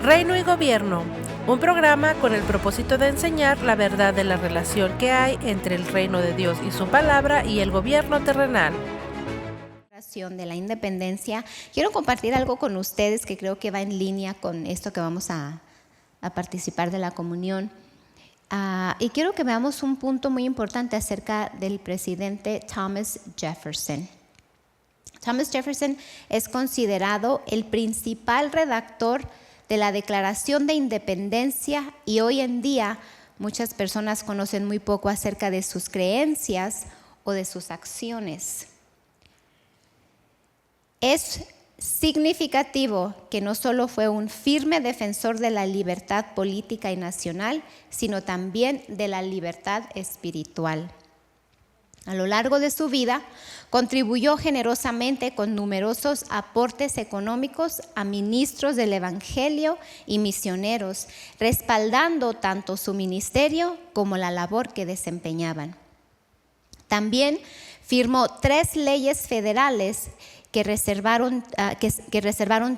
Reino y Gobierno, un programa con el propósito de enseñar la verdad de la relación que hay entre el reino de Dios y su palabra y el gobierno terrenal. De la independencia, quiero compartir algo con ustedes que creo que va en línea con esto que vamos a participar de la comunión. Y quiero que veamos un punto muy importante acerca del presidente Thomas Jefferson. Thomas Jefferson es considerado el principal redactor de la Declaración de Independencia y hoy en día muchas personas conocen muy poco acerca de sus creencias o de sus acciones. Es significativo que no solo fue un firme defensor de la libertad política y nacional, sino también de la libertad espiritual. A lo largo de su vida, contribuyó generosamente con numerosos aportes económicos a ministros del Evangelio y misioneros, respaldando tanto su ministerio como la labor que desempeñaban. También firmó 3 leyes federales que reservaron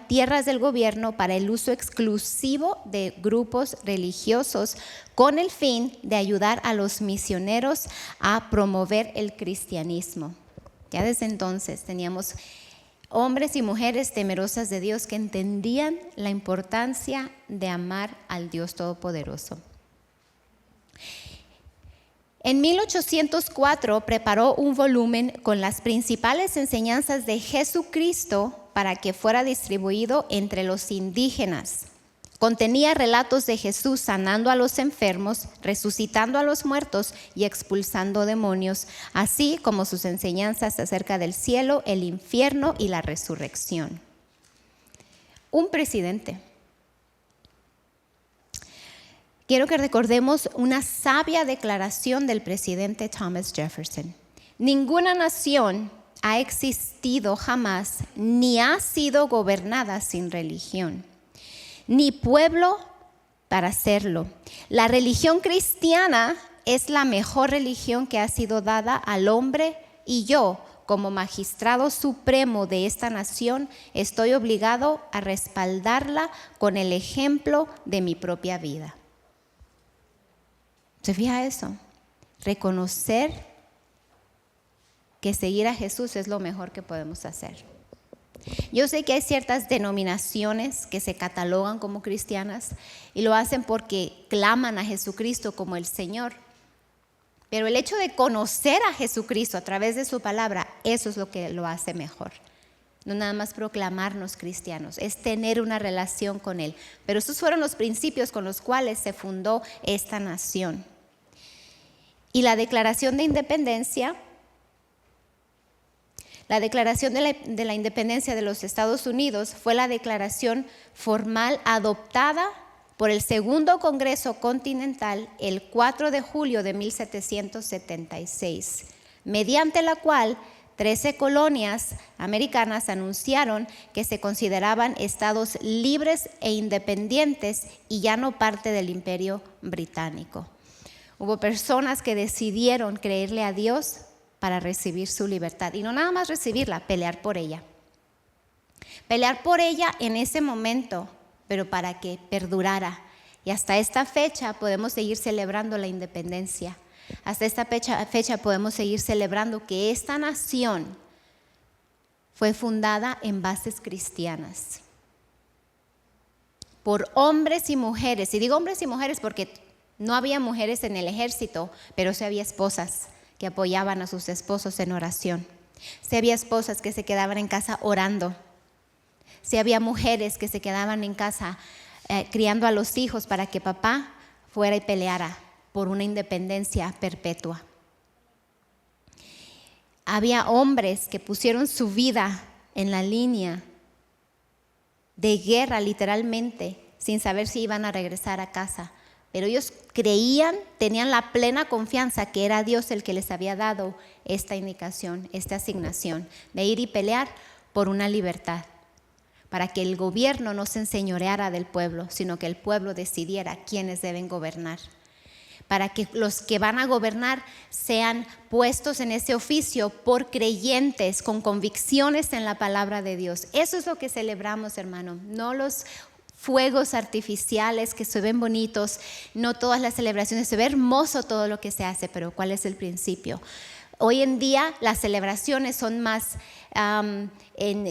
tierras del gobierno para el uso exclusivo de grupos religiosos con el fin de ayudar a los misioneros a promover el cristianismo. Ya desde entonces teníamos hombres y mujeres temerosas de Dios que entendían la importancia de amar al Dios Todopoderoso. En 1804 preparó un volumen con las principales enseñanzas de Jesucristo para que fuera distribuido entre los indígenas. Contenía relatos de Jesús sanando a los enfermos, resucitando a los muertos y expulsando demonios, así como sus enseñanzas acerca del cielo, el infierno y la resurrección. Un presidente. Quiero que recordemos una sabia declaración del presidente Thomas Jefferson. Ninguna nación ha existido jamás ni ha sido gobernada sin religión, ni pueblo para serlo. La religión cristiana es la mejor religión que ha sido dada al hombre y yo, como magistrado supremo de esta nación, estoy obligado a respaldarla con el ejemplo de mi propia vida. ¿Se fija eso? Reconocer que seguir a Jesús es lo mejor que podemos hacer. Yo sé que hay ciertas denominaciones que se catalogan como cristianas y lo hacen porque claman a Jesucristo como el Señor. Pero el hecho de conocer a Jesucristo a través de su palabra, eso es lo que lo hace mejor. No nada más proclamarnos cristianos, es tener una relación con Él. Pero estos fueron los principios con los cuales se fundó esta nación. Y la Declaración de Independencia, de la Independencia de los Estados Unidos fue la declaración formal adoptada por el Segundo Congreso Continental el 4 de julio de 1776, mediante la cual 13 colonias americanas anunciaron que se consideraban estados libres e independientes y ya no parte del Imperio Británico. Hubo personas que decidieron creerle a Dios para recibir su libertad. Y no nada más recibirla, pelear por ella. Pelear por ella en ese momento, pero para que perdurara. Y hasta esta fecha podemos seguir celebrando la independencia. Hasta esta fecha podemos seguir celebrando que esta nación fue fundada en bases cristianas. Por hombres y mujeres. Y digo hombres y mujeres porque no había mujeres en el ejército, pero sí había esposas que apoyaban a sus esposos en oración. Sí había esposas que se quedaban en casa orando. Sí había mujeres que se quedaban en casa criando a los hijos para que papá fuera y peleara por una independencia perpetua. Había hombres que pusieron su vida en la línea de guerra literalmente, sin saber si iban a regresar a casa. Pero ellos creían, tenían la plena confianza que era Dios el que les había dado esta indicación, esta asignación de ir y pelear por una libertad, para que el gobierno no se enseñoreara del pueblo, sino que el pueblo decidiera quiénes deben gobernar, para que los que van a gobernar sean puestos en ese oficio por creyentes con convicciones en la palabra de Dios. Eso es lo que celebramos, hermano, no los fuegos artificiales que se ven bonitos, no todas las celebraciones, se ve hermoso todo lo que se hace, pero ¿cuál es el principio? Hoy en día las celebraciones son más en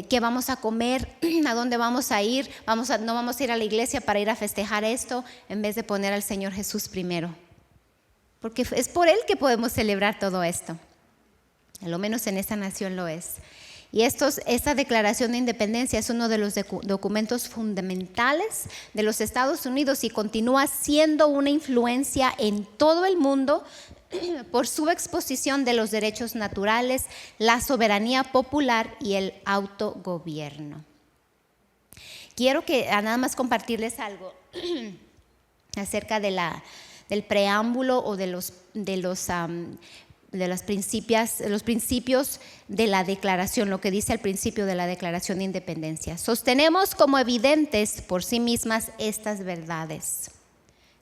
qué vamos a comer, a dónde vamos a ir, no vamos a ir a la iglesia para ir a festejar esto, en vez de poner al Señor Jesús primero. Porque es por Él que podemos celebrar todo esto. A lo menos en esta nación lo es. Y esta declaración de independencia es uno de los documentos fundamentales de los Estados Unidos y continúa siendo una influencia en todo el mundo por su exposición de los derechos naturales, la soberanía popular y el autogobierno. Quiero nada más compartirles algo acerca del preámbulo o de los principios de la declaración, lo que dice al principio de la Declaración de Independencia. Sostenemos como evidentes por sí mismas estas verdades.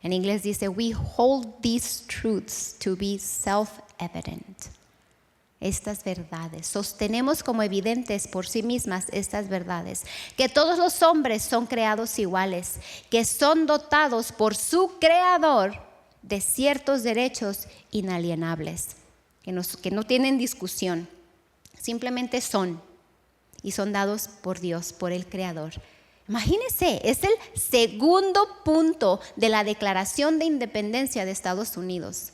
En inglés dice, we hold these truths to be self-evident. Estas verdades, sostenemos como evidentes por sí mismas estas verdades, que todos los hombres son creados iguales, que son dotados por su creador de ciertos derechos inalienables, que no tienen discusión, simplemente son, y son dados por Dios, por el Creador. Imagínense, es el segundo punto de la Declaración de Independencia de Estados Unidos,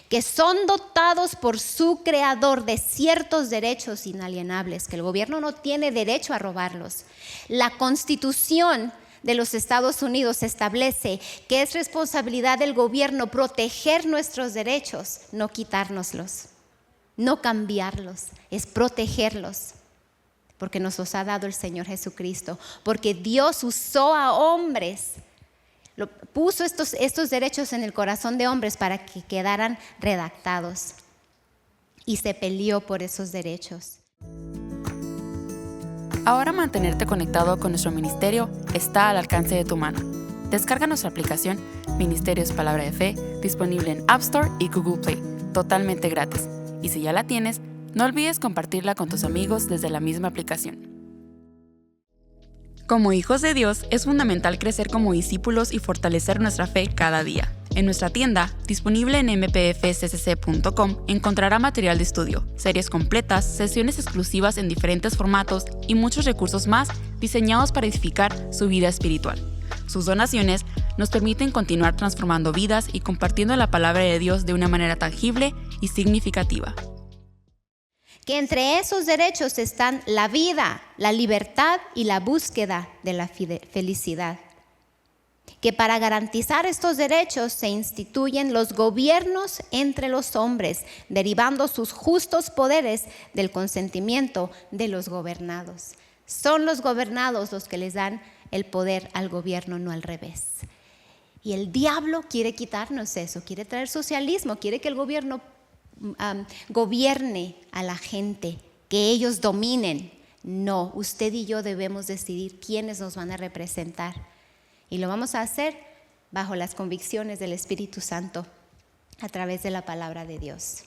que son dotados por su Creador de ciertos derechos inalienables, que el gobierno no tiene derecho a robarlos. La Constitución de los Estados Unidos establece que es responsabilidad del gobierno proteger nuestros derechos, no quitárnoslos, no cambiarlos, es protegerlos, porque nos los ha dado el Señor Jesucristo, porque Dios usó a hombres, puso estos derechos en el corazón de hombres para que quedaran redactados y se peleó por esos derechos. Ahora mantenerte conectado con nuestro ministerio está al alcance de tu mano. Descarga nuestra aplicación Ministerios Palabra de Fe, disponible en App Store y Google Play, totalmente gratis. Y si ya la tienes, no olvides compartirla con tus amigos desde la misma aplicación. Como hijos de Dios, es fundamental crecer como discípulos y fortalecer nuestra fe cada día. En nuestra tienda, disponible en mpfccc.com, encontrará material de estudio, series completas, sesiones exclusivas en diferentes formatos y muchos recursos más diseñados para edificar su vida espiritual. Sus donaciones nos permiten continuar transformando vidas y compartiendo la palabra de Dios de una manera tangible y significativa. Que entre esos derechos están la vida, la libertad y la búsqueda de la felicidad. Que para garantizar estos derechos se instituyen los gobiernos entre los hombres, derivando sus justos poderes del consentimiento de los gobernados. Son los gobernados los que les dan el poder al gobierno, no al revés. Y el diablo quiere quitarnos eso, quiere traer socialismo, quiere que el gobierno gobierne a la gente, que ellos dominen. No, usted y yo debemos decidir quiénes nos van a representar. Y lo vamos a hacer bajo las convicciones del Espíritu Santo a través de la palabra de Dios.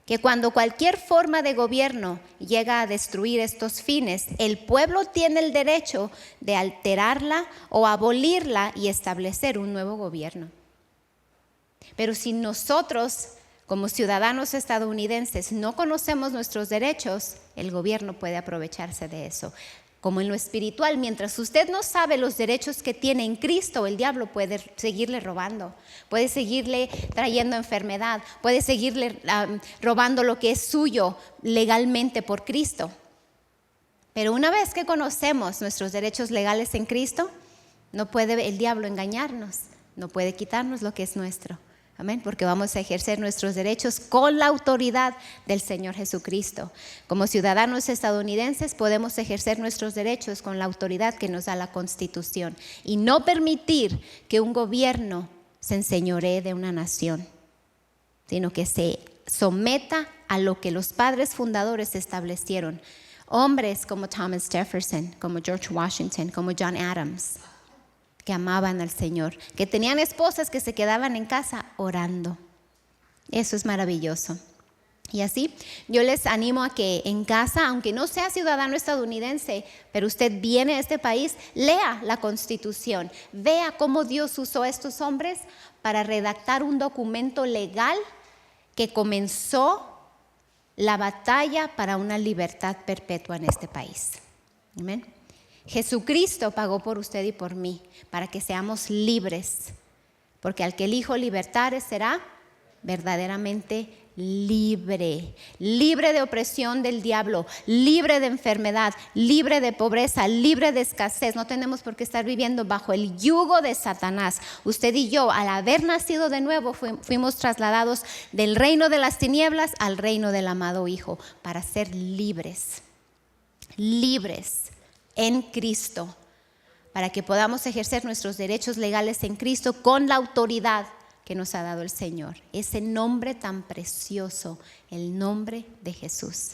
Que cuando cualquier forma de gobierno llega a destruir estos fines, el pueblo tiene el derecho de alterarla o abolirla y establecer un nuevo gobierno. Pero si nosotros, como ciudadanos estadounidenses, no conocemos nuestros derechos, el gobierno puede aprovecharse de eso. Como en lo espiritual, mientras usted no sabe los derechos que tiene en Cristo, el diablo puede seguirle robando, puede seguirle trayendo enfermedad, puede seguirle robando lo que es suyo legalmente por Cristo. Pero una vez que conocemos nuestros derechos legales en Cristo, no puede el diablo engañarnos, no puede quitarnos lo que es nuestro. Amén, porque vamos a ejercer nuestros derechos con la autoridad del Señor Jesucristo. Como ciudadanos estadounidenses podemos ejercer nuestros derechos con la autoridad que nos da la Constitución y no permitir que un gobierno se enseñoree de una nación, sino que se someta a lo que los padres fundadores establecieron. Hombres como Thomas Jefferson, como George Washington, como John Adams, que amaban al Señor, que tenían esposas que se quedaban en casa orando. Eso es maravilloso. Y así, yo les animo a que en casa, aunque no sea ciudadano estadounidense, pero usted viene a este país, lea la Constitución, vea cómo Dios usó a estos hombres para redactar un documento legal que comenzó la batalla para una libertad perpetua en este país. Amén. Jesucristo pagó por usted y por mí para que seamos libres, porque al que el Hijo libertare será verdaderamente libre, libre de opresión del diablo, libre de enfermedad, libre de pobreza, libre de escasez. No tenemos por qué estar viviendo bajo el yugo de Satanás. Usted y yo, al haber nacido de nuevo, fuimos trasladados del reino de las tinieblas al reino del amado Hijo para ser libres, libres en Cristo, para que podamos ejercer nuestros derechos legales en Cristo con la autoridad que nos ha dado el Señor. Ese nombre tan precioso, el nombre de Jesús.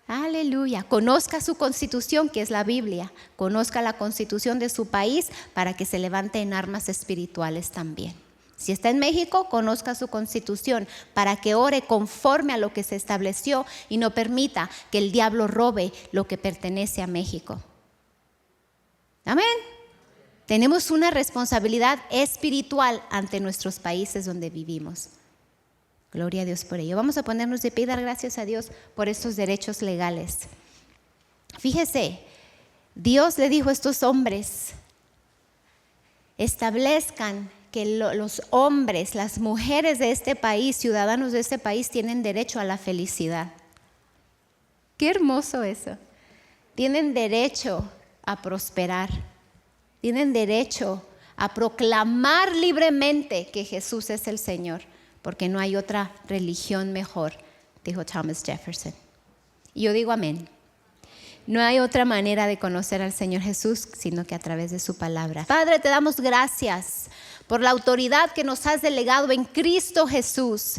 Aleluya. Conozca su constitución, que es la Biblia. Conozca la constitución de su país para que se levante en armas espirituales también. Si está en México, conozca su constitución para que ore conforme a lo que se estableció y no permita que el diablo robe lo que pertenece a México. Amén. Tenemos una responsabilidad espiritual ante nuestros países donde vivimos. Gloria a Dios por ello. Vamos a ponernos de pie y dar gracias a Dios por estos derechos legales. Fíjese, Dios le dijo a estos hombres, establezcan que los hombres, las mujeres de este país, ciudadanos de este país, tienen derecho a la felicidad. Qué hermoso eso. Tienen derecho a prosperar. Tienen derecho a proclamar libremente que Jesús es el Señor, porque no hay otra religión mejor, dijo Thomas Jefferson. Y yo digo amén. No hay otra manera de conocer al Señor Jesús sino que a través de su palabra. Padre, te damos gracias por la autoridad que nos has delegado en Cristo Jesús.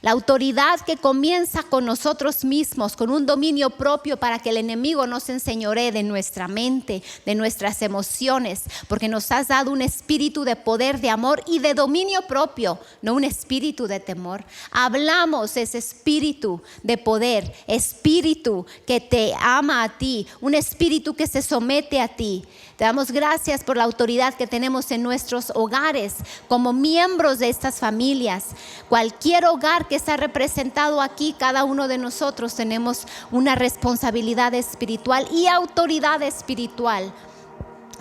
La autoridad que comienza con nosotros mismos, con un dominio propio para que el enemigo no se enseñoree de nuestra mente, de nuestras emociones, porque nos has dado un espíritu de poder, de amor y de dominio propio, no un espíritu de temor. Hablamos ese espíritu de poder, espíritu que te ama a ti, un espíritu que se somete a ti. Te damos gracias por la autoridad que tenemos en nuestros hogares como miembros de estas familias. Cualquier hogar que está representado aquí, cada uno de nosotros tenemos una responsabilidad espiritual y autoridad espiritual.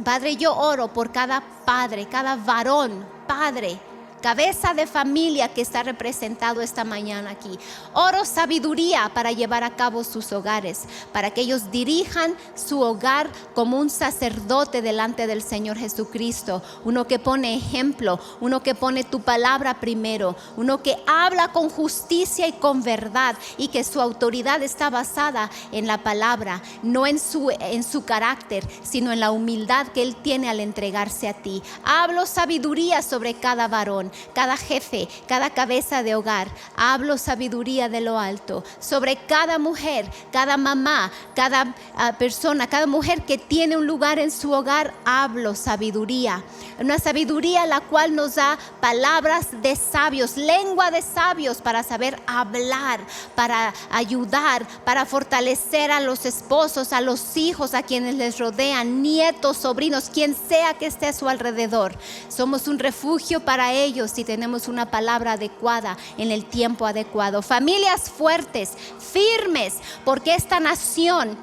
Padre, yo oro por cada padre, cada varón, padre, cabeza de familia que está representado esta mañana aquí. Oro sabiduría para llevar a cabo sus hogares, para que ellos dirijan su hogar como un sacerdote delante del Señor Jesucristo, uno que pone ejemplo, uno que pone tu palabra primero, uno que habla con justicia y con verdad, y que su autoridad está basada en la palabra, no en su carácter, sino en la humildad que él tiene al entregarse a ti. Hablo sabiduría sobre cada varón, cada jefe, cada cabeza de hogar. Hablo sabiduría de lo alto sobre cada mujer, cada mamá, cada persona, cada mujer que tiene un lugar en su hogar. Hablo sabiduría, una sabiduría la cual nos da palabras de sabios, lengua de sabios, para saber hablar, para ayudar, para fortalecer a los esposos, a los hijos, a quienes les rodean, nietos, sobrinos, quien sea que esté a su alrededor. Somos un refugio para ellos si tenemos una palabra adecuada en el tiempo adecuado. Familias fuertes, firmes, porque esta nación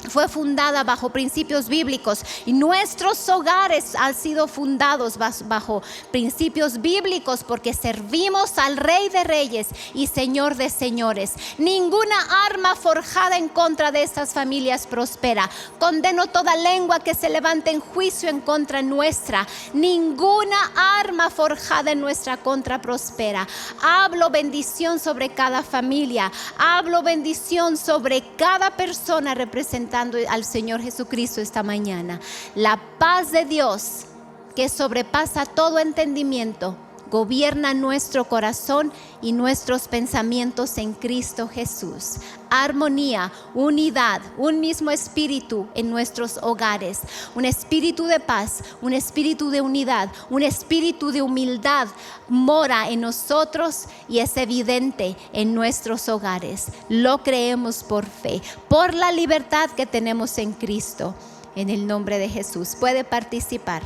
fue fundada bajo principios bíblicos y nuestros hogares han sido fundados bajo principios bíblicos, porque servimos al Rey de Reyes y Señor de Señores. Ninguna arma forjada en contra de estas familias prospera. Condeno toda lengua que se levante en juicio en contra nuestra. Ninguna arma forjada en nuestra contra prospera. Hablo bendición sobre cada familia. Hablo bendición sobre cada persona representada al Señor Jesucristo esta mañana. La paz de Dios, que sobrepasa todo entendimiento, Gobierna nuestro corazón y nuestros pensamientos en Cristo Jesús. Armonía, unidad, un mismo espíritu en nuestros hogares. Un espíritu de paz, un espíritu de unidad, un espíritu de humildad mora en nosotros y es evidente en nuestros hogares. Lo creemos por fe, por la libertad que tenemos en Cristo. En el nombre de Jesús, puede participar.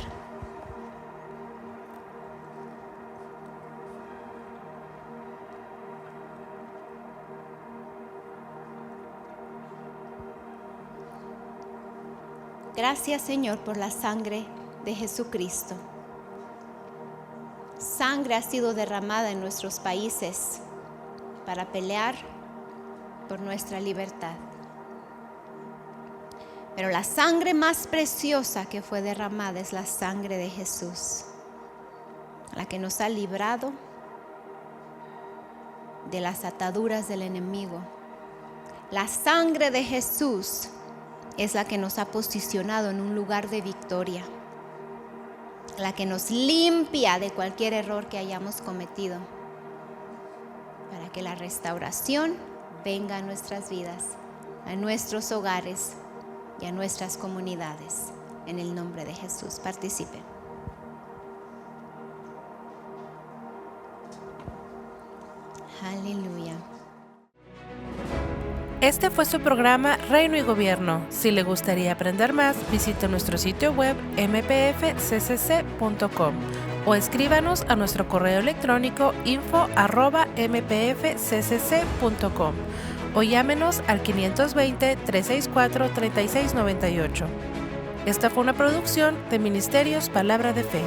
Gracias, Señor, por la sangre de Jesucristo. Sangre ha sido derramada en nuestros países para pelear por nuestra libertad. Pero la sangre más preciosa que fue derramada es la sangre de Jesús, la que nos ha librado de las ataduras del enemigo. La sangre de Jesús es la que nos ha posicionado en un lugar de victoria, la que nos limpia de cualquier error que hayamos cometido, para que la restauración venga a nuestras vidas, a nuestros hogares y a nuestras comunidades. En el nombre de Jesús, participen. Aleluya. Este fue su programa Reino y Gobierno. Si le gustaría aprender más, visite nuestro sitio web mpfccc.com o escríbanos a nuestro correo electrónico info@mpfccc.com o llámenos al 520-364-3698. Esta fue una producción de Ministerios Palabra de Fe.